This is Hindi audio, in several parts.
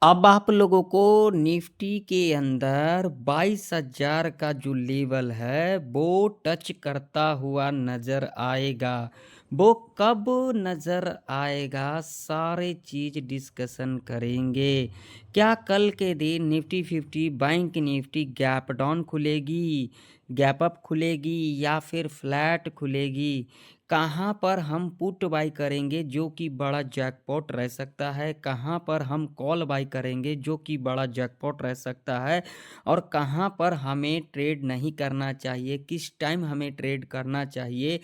अब आप लोगों को निफ्टी के अंदर 22,000 का जो लेवल है वो टच करता हुआ नज़र आएगा। वो कब नज़र आएगा, सारे चीज़ डिस्कशन करेंगे। क्या कल के दिन Nifty 50 bank Nifty gap down खुलेगी, गैप अप खुलेगी या फिर फ्लैट खुलेगी? कहाँ पर हम पुट बाई करेंगे जो कि बड़ा जैकपॉट रह सकता है, कहाँ पर हम कॉल बाई करेंगे जो कि बड़ा जैकपॉट रह सकता है, और कहाँ पर हमें ट्रेड नहीं करना चाहिए, किस टाइम हमें ट्रेड करना चाहिए,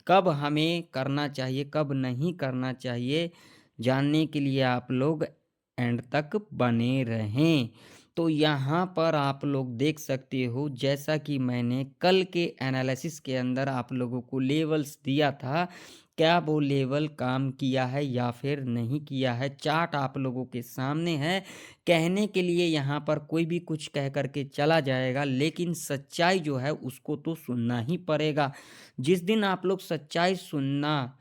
कब हमें करना चाहिए, कब नहीं करना चाहिए, जानने के लिए आप लोग एंड तक बने रहें। तो यहाँ पर आप लोग देख सकते हो, जैसा कि मैंने कल के एनालिसिस के अंदर आप लोगों को लेवल्स दिया था, क्या वो लेवल काम किया है या फिर नहीं किया है। चार्ट आप लोगों के सामने है। कहने के लिए यहाँ पर कोई भी कुछ कह कर के चला जाएगा, लेकिन सच्चाई जो है उसको तो सुनना ही पड़ेगा। जिस दिन आप लोग सच्चाई सुनना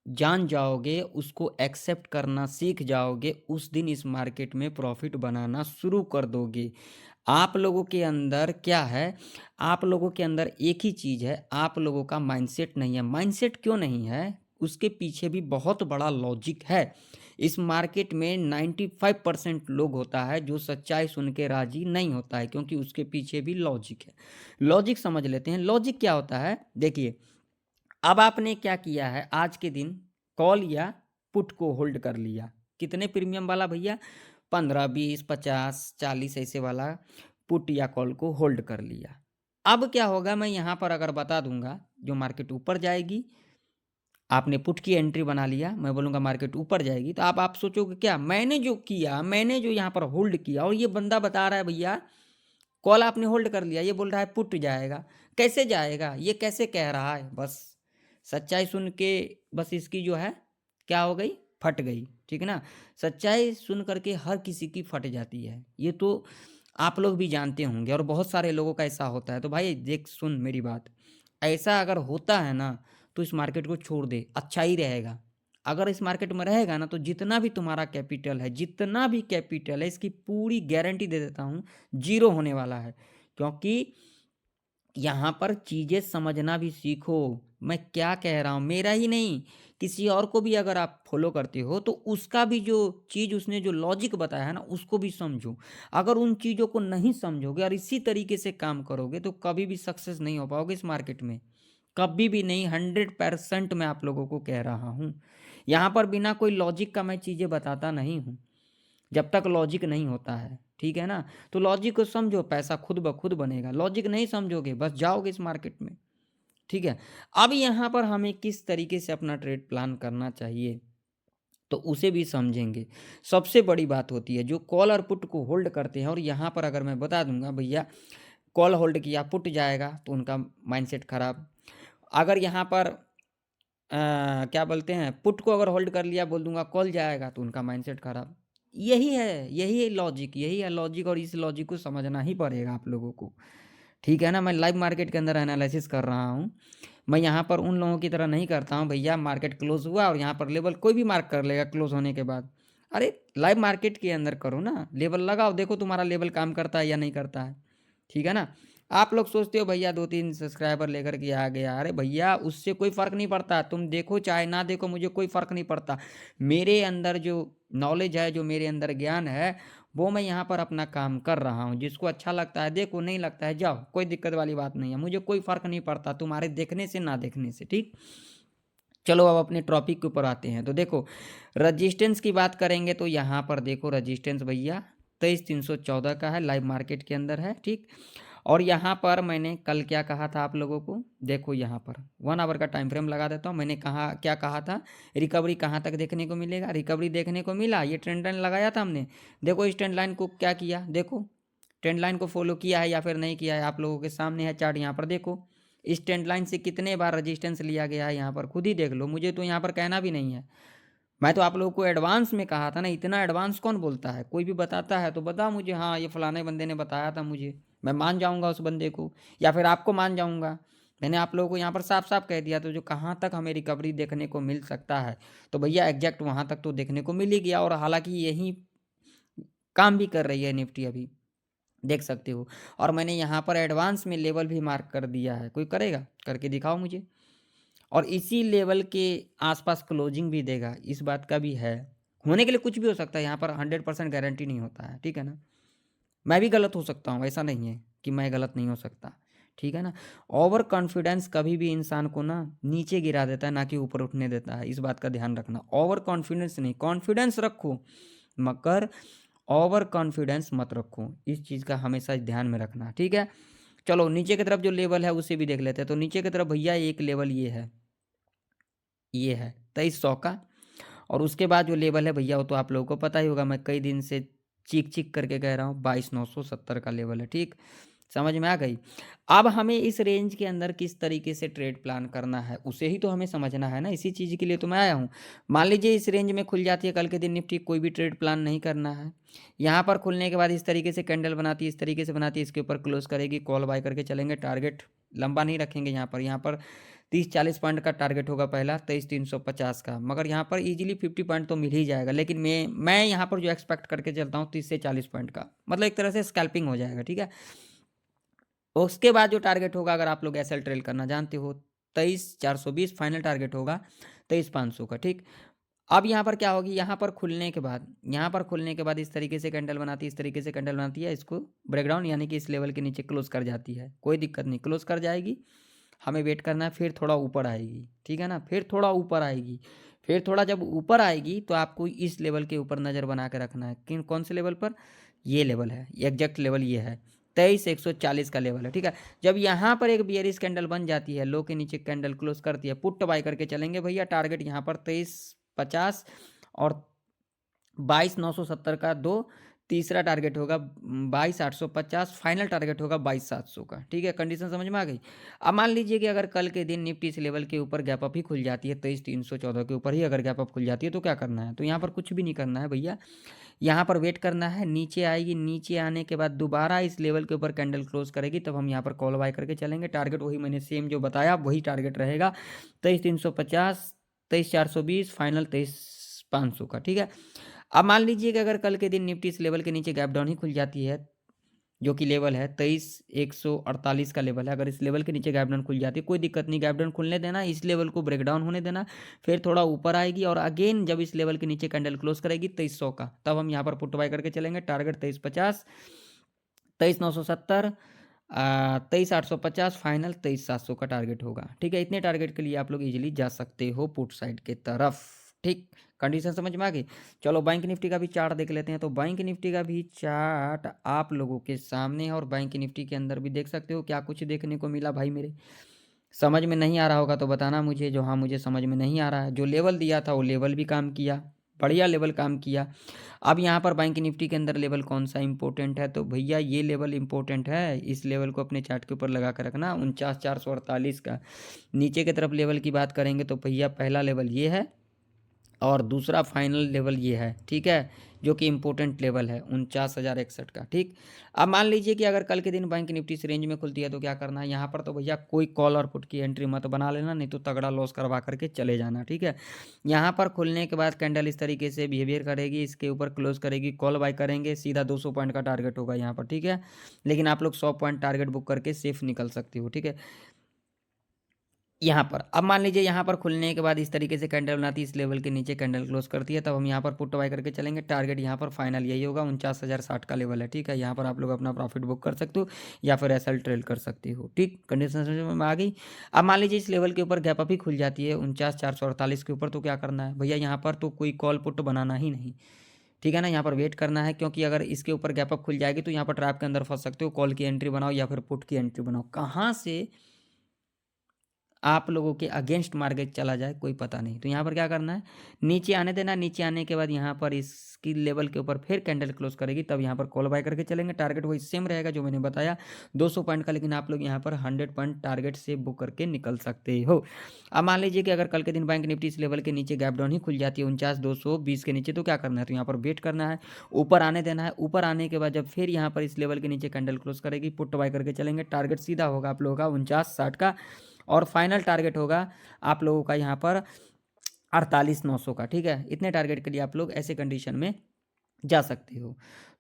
जान जाओगे, उसको एक्सेप्ट करना सीख जाओगे, उस दिन इस मार्केट में प्रॉफिट बनाना शुरू कर दोगे। आप लोगों के अंदर क्या है? आप लोगों के अंदर एक ही चीज़ है, आप लोगों का माइंडसेट नहीं है। माइंडसेट क्यों नहीं है? उसके पीछे भी बहुत बड़ा लॉजिक है। इस मार्केट में 95% लोग होता है जो सच्चाई सुन के राज़ी नहीं होता है, क्योंकि उसके पीछे भी लॉजिक है। लॉजिक समझ लेते हैं। लॉजिक क्या होता है? देखिए, अब आपने क्या किया है, आज के दिन कॉल या पुट को होल्ड कर लिया। कितने प्रीमियम वाला भैया? 15, 20, 50, 40 ऐसे वाला पुट या कॉल को होल्ड कर लिया। अब क्या होगा, मैं यहाँ पर अगर बता दूंगा, जो मार्केट ऊपर जाएगी, आपने पुट की एंट्री बना लिया, मैं बोलूँगा मार्केट ऊपर जाएगी, तो आप सोचोगे क्या, मैंने जो किया, मैंने जो यहाँ पर होल्ड किया, और ये बंदा बता रहा है भैया कॉल आपने होल्ड कर लिया, ये बोल रहा है पुट जाएगा। कैसे जाएगा, ये कैसे कह रहा है? बस सच्चाई सुन के बस इसकी जो है क्या हो गई, फट गई। ठीक है ना? सच्चाई सुन करके हर किसी की फट जाती है, ये तो आप लोग भी जानते होंगे, और बहुत सारे लोगों का ऐसा होता है। तो भाई देख, सुन मेरी बात, ऐसा अगर होता है ना, तो इस मार्केट को छोड़ दे, अच्छा ही रहेगा। अगर इस मार्केट में रहेगा ना, तो जितना भी तुम्हारा कैपिटल है, जितना भी कैपिटल है, इसकी पूरी गारंटी दे देता हूँ, जीरो होने वाला है। क्योंकि यहाँ पर चीज़ें समझना भी सीखो। मैं क्या कह रहा हूँ, मेरा ही नहीं, किसी और को भी अगर आप फॉलो करते हो, तो उसका भी जो चीज़ उसने जो लॉजिक बताया है ना, उसको भी समझो। अगर उन चीज़ों को नहीं समझोगे और इसी तरीके से काम करोगे, तो कभी भी सक्सेस नहीं हो पाओगे इस मार्केट में। कभी भी नहीं, 100% मैं आप लोगों को कह रहा हूँ। यहाँ पर बिना कोई लॉजिक का मैं चीज़ें बताता नहीं हूँ, जब तक लॉजिक नहीं होता है। ठीक है ना? तो लॉजिक को समझो, पैसा खुद ब खुद बनेगा। लॉजिक नहीं समझोगे, बस जाओगे इस मार्केट में। ठीक है? अब यहाँ पर हमें किस तरीके से अपना ट्रेड प्लान करना चाहिए, तो उसे भी समझेंगे। सबसे बड़ी बात होती है जो कॉल और पुट को होल्ड करते हैं, और यहाँ पर अगर मैं बता दूँगा भैया कॉल होल्ड किया, पुट जाएगा, तो उनका माइंडसेट खराब। अगर यहाँ पर क्या बोलते हैं, पुट को अगर होल्ड कर लिया, बोल दूँगा कॉल जाएगा, तो उनका माइंडसेट खराब। यही है लॉजिक, यही है लॉजिक, और इस लॉजिक को समझना ही पड़ेगा आप लोगों को। ठीक है ना? मैं लाइव मार्केट के अंदर एनालिसिस कर रहा हूँ। मैं यहाँ पर उन लोगों की तरह नहीं करता हूँ, भैया मार्केट क्लोज़ हुआ और यहाँ पर लेवल कोई भी मार्क कर लेगा क्लोज़ होने के बाद। अरे! लाइव मार्केट के अंदर करो ना, लेवल लगाओ, देखो तुम्हारा लेवल काम करता है या नहीं करता है। ठीक है ना? आप लोग सोचते हो भैया 2-3 सब्सक्राइबर लेकर के आ गया, अरे भैया उससे कोई फ़र्क नहीं पड़ता, तुम देखो चाहे ना देखो, मुझे कोई फ़र्क नहीं पड़ता। मेरे अंदर जो नॉलेज है, जो मेरे अंदर ज्ञान है, वो मैं यहाँ पर अपना काम कर रहा हूँ। जिसको अच्छा लगता है देखो, नहीं लगता है जाओ, कोई दिक्कत वाली बात नहीं है। मुझे कोई फ़र्क नहीं पड़ता तुम्हारे देखने से ना देखने से, ठीक? चलो अब अपने टॉपिक के ऊपर आते हैं। तो देखो, रजिस्टेंस की बात करेंगे, तो यहाँ पर देखो रजिस्टेंस भैया 23,314 का है, लाइव मार्केट के अंदर है, ठीक? और यहाँ पर मैंने कल क्या कहा था आप लोगों को, देखो यहाँ पर 1 आवर का टाइम फ्रेम लगा देता हूँ। मैंने कहा, क्या कहा था, रिकवरी कहाँ तक देखने को मिलेगा, रिकवरी देखने को मिला। ये ट्रेंड लाइन लगाया था हमने, देखो इस ट्रेंड लाइन को क्या किया, देखो ट्रेंड लाइन को फॉलो किया है या फिर नहीं किया है, आप लोगों के सामने है चार्ट। यहाँ पर देखो इस ट्रेंड लाइन से कितने बार रजिस्टेंस लिया गया है, यहाँ पर खुद ही देख लो, मुझे तो यहाँ पर कहना भी नहीं है। मैं तो आप लोगों को एडवांस में कहा था ना, इतना एडवांस कौन बोलता है, कोई भी बताता है तो बता मुझे, हाँ ये फलाने बंदे ने बताया था मुझे, मैं मान जाऊंगा उस बंदे को, या फिर आपको मान जाऊंगा। मैंने आप लोगों को यहाँ पर साफ साफ कह दिया, तो जो कहाँ तक हमें रिकवरी देखने को मिल सकता है, तो भैया एग्जैक्ट वहाँ तक तो देखने को मिल ही गया। और हालांकि यही काम भी कर रही है निफ्टी अभी, देख सकते हो। और मैंने यहाँ पर एडवांस में लेवल भी मार्क कर दिया है, कोई करेगा? करके दिखाओ मुझे। और इसी लेवल के आसपास क्लोजिंग भी देगा, इस बात का भी है। होने के लिए कुछ भी हो सकता है, यहाँ पर 100% गारंटी नहीं होता है, ठीक है ना। मैं भी गलत हो सकता हूँ, ऐसा नहीं है कि मैं गलत नहीं हो सकता, ठीक है ना। ओवर कॉन्फिडेंस कभी भी इंसान को ना नीचे गिरा देता है, ना कि ऊपर उठने देता है, इस बात का ध्यान रखना। ओवर कॉन्फिडेंस नहीं, कॉन्फिडेंस रखो मगर ओवर कॉन्फिडेंस मत रखो, इस चीज़ का हमेशा ध्यान में रखना, ठीक है। चलो नीचे की तरफ जो लेवल है उसे भी देख लेते हैं। तो नीचे की तरफ भैया एक लेवल ये है 2300 का। और उसके बाद जो लेवल है भैया वो तो आप लोगों को पता ही होगा, मैं कई दिन से चीख चीख करके कह रहा हूँ, 22,970 का लेवल है, ठीक। समझ में आ गई। अब हमें इस रेंज के अंदर किस तरीके से ट्रेड प्लान करना है उसे ही तो हमें समझना है ना, इसी चीज़ के लिए तो मैं आया हूँ। मान लीजिए इस रेंज में खुल जाती है कल के दिन निफ्टी, कोई भी ट्रेड प्लान नहीं करना है। यहाँ पर खुलने के बाद इस तरीके से कैंडल बनाती है, इस तरीके से बनाती है, इसके ऊपर क्लोज करेगी, कॉल बाय करके चलेंगे, टारगेट लंबा नहीं रखेंगे। यहाँ पर 30-40 पॉइंट का टारगेट होगा पहला, 23,350 का, मगर यहाँ पर इजीली 50 पॉइंट तो मिल ही जाएगा। लेकिन मैं यहाँ पर जो एक्सपेक्ट करके चलता हूँ 30 से 40 पॉइंट का, मतलब एक तरह से स्कैल्पिंग हो जाएगा, ठीक है। उसके बाद जो टारगेट होगा, अगर आप लोग एसएल ट्रेल करना जानते हो, 23,420 फाइनल टारगेट होगा, 23,500 का, ठीक। अब यहाँ पर क्या होगी, यहाँ पर खुलने के बाद इस तरीके से कैंडल बनाती है, इस तरीके से कैंडल बनाती है, इसको ब्रेकडाउन यानी कि इस लेवल के नीचे क्लोज कर जाती है, कोई दिक्कत नहीं, क्लोज कर जाएगी। हमें वेट करना है, फिर थोड़ा ऊपर आएगी, ठीक है ना, फिर थोड़ा ऊपर आएगी, फिर थोड़ा जब ऊपर आएगी तो आपको इस लेवल के ऊपर नज़र बना के रखना है। किन कौन से लेवल पर? ये लेवल है, एग्जैक्ट लेवल ये है, 23,140 का लेवल है, ठीक है। जब यहाँ पर एक बियरिश कैंडल बन जाती है, लो के नीचे कैंडल क्लोज करती है, पुट बाय करके चलेंगे भैया। टारगेट यहाँ पर 23,50 और 22,970 का दो। तीसरा टारगेट होगा 22,850, फाइनल टारगेट होगा 22,700 का, ठीक है। कंडीशन समझ में आ गई। अब मान लीजिए कि अगर कल के दिन निफ्टी इस लेवल के ऊपर गैप अप ही खुल जाती है, 23,314 के ऊपर ही अगर गैप अप खुल जाती है, तो क्या करना है? तो यहाँ पर कुछ भी नहीं करना है भैया, यहाँ पर वेट करना है, नीचे आएगी, नीचे आने के बाद दोबारा इस लेवल के ऊपर कैंडल क्लोज करेगी, तब हम यहाँ पर कॉल बाय करके चलेंगे। टारगेट वही मैंने सेम जो बताया वही टारगेट रहेगा, 23,350, 23,420, फाइनल 23,500 का, ठीक है। अब मान लीजिए कि अगर कल के दिन निफ्टी इस लेवल के नीचे गैप डाउन ही खुल जाती है, जो कि लेवल है 23,148 का लेवल है, अगर इस लेवल के नीचे गैप डाउन खुल जाती है, कोई दिक्कत नहीं, गैप डाउन खुलने देना, इस लेवल को ब्रेक डाउन होने देना, फिर थोड़ा ऊपर आएगी और अगेन जब इस लेवल के नीचे कैंडल क्लोज करेगी 2300 का, तब हम यहाँ पर पुट बाय करके चलेंगे। टारगेट 23,50, 23,970, 23,850, फाइनल 23,700 का टारगेट होगा, ठीक है। इतने टारगेट के लिए आप लोग इजीली जा सकते हो पुट साइड के तरफ, ठीक। कंडीशन समझ में आ गई। चलो बैंक निफ्टी का भी चार्ट देख लेते हैं। तो बैंक निफ्टी का भी चार्ट आप लोगों के सामने है, और बैंक निफ्टी के अंदर भी देख सकते हो क्या कुछ देखने को मिला भाई मेरे। समझ में नहीं आ रहा होगा तो बताना मुझे, जो हाँ मुझे समझ में नहीं आ रहा है। जो लेवल दिया था वो लेवल भी काम किया, बढ़िया लेवल काम किया। अब यहाँ पर बैंक निफ्टी के अंदर लेवल कौन सा इंपॉर्टेंट है? तो भैया ये लेवल इंपॉर्टेंट है, इस लेवल को अपने चार्ट के ऊपर लगा कर रखना, 49,448 का। नीचे की तरफ लेवल की बात करेंगे तो भैया पहला लेवल ये है और दूसरा फाइनल लेवल ये है, ठीक है, जो कि इंपॉर्टेंट लेवल है 49,061 का, ठीक। अब मान लीजिए कि अगर कल के दिन बैंक निफ्टी इस रेंज में खुलती है तो क्या करना है? यहाँ पर तो भैया कोई कॉल और पुट की एंट्री मत बना लेना, नहीं तो तगड़ा लॉस करवा करके चले जाना, ठीक है। यहाँ पर खुलने के बाद कैंडल इस तरीके से बिहेवियर करेगी, इसके ऊपर क्लोज करेगी, कॉल बाय करेंगे, सीधा 200 पॉइंट का टारगेट होगा यहाँ पर, ठीक है। लेकिन आप लोग 100 पॉइंट टारगेट बुक करके सेफ निकल सकते हो, ठीक है। यहाँ पर अब मान लीजिए यहाँ पर खुलने के बाद इस तरीके से कैंडल बनाती है, इस लेवल के नीचे कैंडल क्लोज करती है, तब हम यहाँ पर पुट बाय करके चलेंगे। टारगेट यहाँ पर फाइनल यही होगा, 49,060 का लेवल है, ठीक है। यहाँ पर आप लोग अपना प्रॉफिट बुक कर सकते हो या फिर एसएल ट्रेल कर सकते हो, ठीक। कंडीशन समझ में आ गई। अब मान लीजिए इस लेवल के ऊपर गैप अप ही खुल जाती है 49,448 के ऊपर, तो क्या करना है भैया? यहाँ पर तो कोई कॉल पुट बनाना ही नहीं, ठीक है ना। यहाँ पर वेट करना है, क्योंकि अगर इसके ऊपर गैप अप खुल जाएगी तो यहाँ पर ट्रैप के अंदर फंस सकते हो। कॉल की एंट्री बनाओ या फिर पुट की एंट्री बनाओ, कहाँ से आप लोगों के अगेंस्ट मार्केट चला जाए कोई पता नहीं। तो यहाँ पर क्या करना है? नीचे आने देना, नीचे आने के बाद यहाँ पर इसकी लेवल के ऊपर फिर कैंडल क्लोज करेगी, तब यहाँ पर कॉल बाय करके चलेंगे। टारगेट वही सेम रहेगा जो मैंने बताया, 200 पॉइंट का, लेकिन आप लोग यहाँ पर 100 पॉइंट टारगेट से बुक करके निकल सकते हो। अब मान लीजिए कि अगर कल के दिन बैंक निफ्टी इस लेवल के नीचे गैप डाउन ही खुल जाती है 49,220 के नीचे, तो क्या करना है? तो यहाँ पर वेट करना है, ऊपर आने देना है। ऊपर आने के बाद जब फिर यहाँ पर इस लेवल के नीचे कैंडल क्लोज करेगी, पुट बाय करके चलेंगे। टारगेट सीधा होगा आप लोगों का 49,60 का, और फाइनल टारगेट होगा आप लोगों का यहाँ पर 48,900 का, ठीक है। इतने टारगेट के लिए आप लोग ऐसे कंडीशन में जा सकते हो।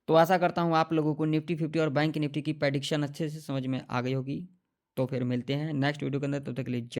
तो आशा करता हूँ आप लोगों को निफ्टी 50 और बैंक निफ्टी की प्रेडिक्शन अच्छे से समझ में आ गई होगी। तो फिर मिलते हैं नेक्स्ट वीडियो के अंदर, तब तक के लिए